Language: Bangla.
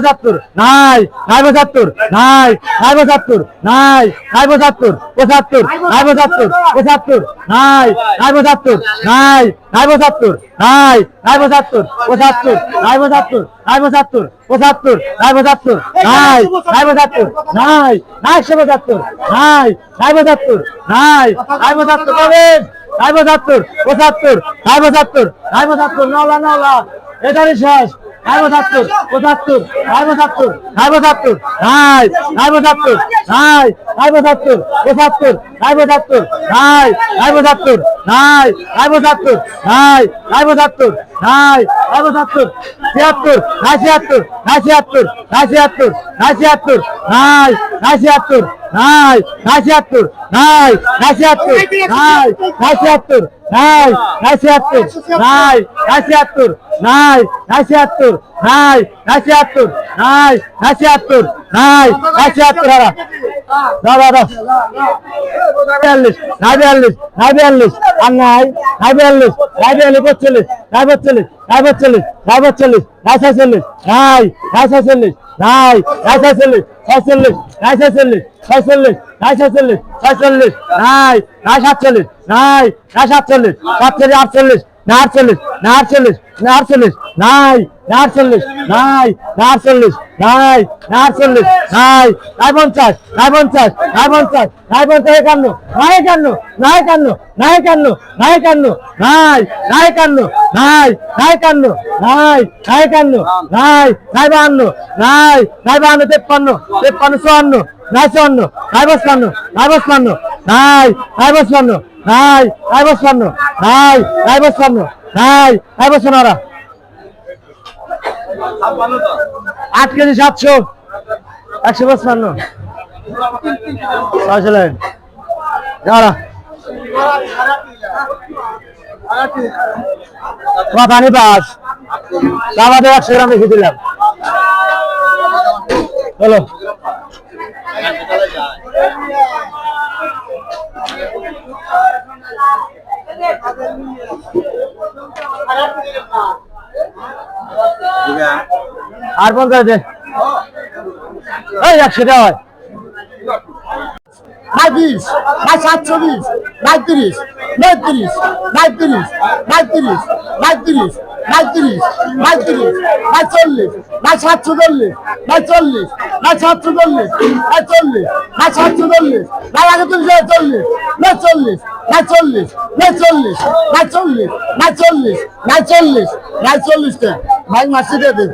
পঁচাত্তর নাই নাই পঁচাত্তর নাই নাই পঁচাত্তর নাই নাই পঁচাত্তর পঁচাত্তর নাই পঁচাত্তর পঁচাত্তর নাই নাই পঁচাত্তর নাই নাই পঁচাত্তর নাই নাই পঁচাত্তর পঁচাত্তর নাই পঁচাত্তর নাই পঁচাত্তর পঁচাত্তর নাই পঁচাত্তর নাই নাই পঁচাত্তর নাই নাই 175 নাই নাই পঁচাত্তর নাই নাই পঁচাত্তর করেন নাই পঁচাত্তর পঁচাত্তর নাই পঁচাত্তর নাই পঁচাত্তর নওলা নওলা এটারই শেষ নাই পঁচাত্তর পঁচাত্তর নাই পঁচাত্তর নাই পঁচাত্তর নাই নাই পঁচাত্তর নাই নাই পঁচাত্তর পঁচাত্তর নাই পঁচাত্তর নাই নাই পঁচাত্তর নাই নাই পঁচাত্তর নাই নাই পঁচাত্তর নাই নাই পঁচাত্তর 76 নাই 76 নাই 76 নাই 76 নাই 76 নাই নাই 76 নাই নাই 76 নাই নাই 76 নাই নাই 76 নাই নাই 76 নাই নাই 76 নাই নাই 76 নাই নাই 76 নাই নাই 76 নাই নাই 76 হারা দাও দাও 42 নাই 42 নাই 42 আর নাই নাই 42 নাই 42 নাই 45 নাই 45 নাই 45 নাই 46 নাই নাই 46 নাই নাই 46 46 নাই 46 46 নাই 46 46 নাই নাই 47 নাই নাই 47 47 48 না 48 না 48 নাই না 48 নাই না 48 নাই না 48 নাই নাই 50 নাই 50 নাই 50 নাই 50 51 নাই 51 নাই 51 নাই 51 নাই 51 নাই নাই 51 নাই নাই 51 নাই নাই 51 নাই নাই 52 নাই নাই 52 53 53 54 নাই 54 নাই 55 নাই 55 নাই নাই 55 নাই নাই 55 নাই নাই 55 নাই নাই 55 8 কেজি 700 155 6 লাইন যারা পানি পাস আমাদের 100 গ্রাম রেখে দিলাম চলো আর 50 দে এই 100 টাকা হয় নাই 20 নাই 720 নাই 30 নাই 30 নাই 30 নাই 30 নাই 30 নাই 30 নাই 30 নাই 40 নাই 740 নাই 40 নাই 740 নাই 40 নাই 740 নাই আগে তুই 40 নাই 40 নাই 40 নাই 40 নাই 40 নাই 40 নাই 40 নাই 40 টা ভাই মাসি দে